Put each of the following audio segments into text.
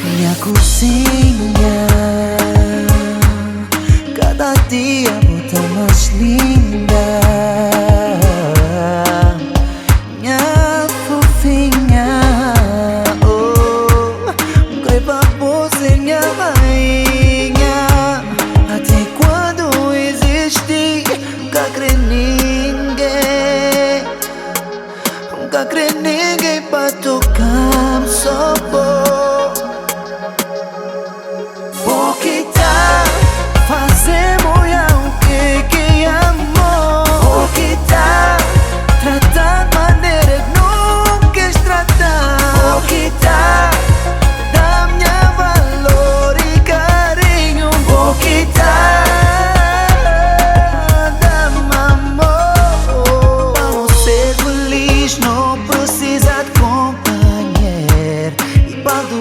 Minha cozinha cada dia bota mais linda. Minha fofinha, oh, greba você, minha rainha. Até quando existi, nunca crê ninguém. Nunca crê ninguém pra tocar só por.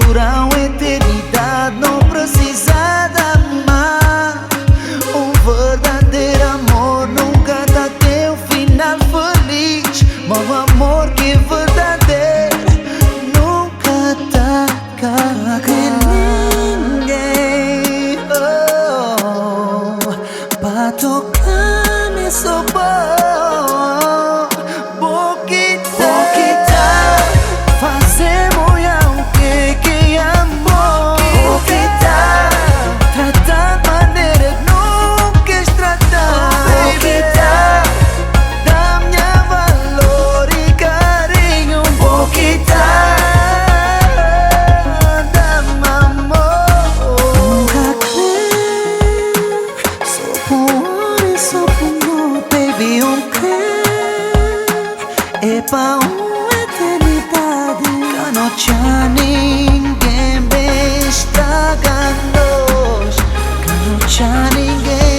Durante a eternidade não precisa de amar. Um verdadeiro amor nunca dá até o final feliz. Mas o amor que é verdadeiro nunca dá cara ninguém. Oh, para tocar-me só é pra uma eternidade. Que não tinha ninguém bem estragando. Que não tinha ninguém.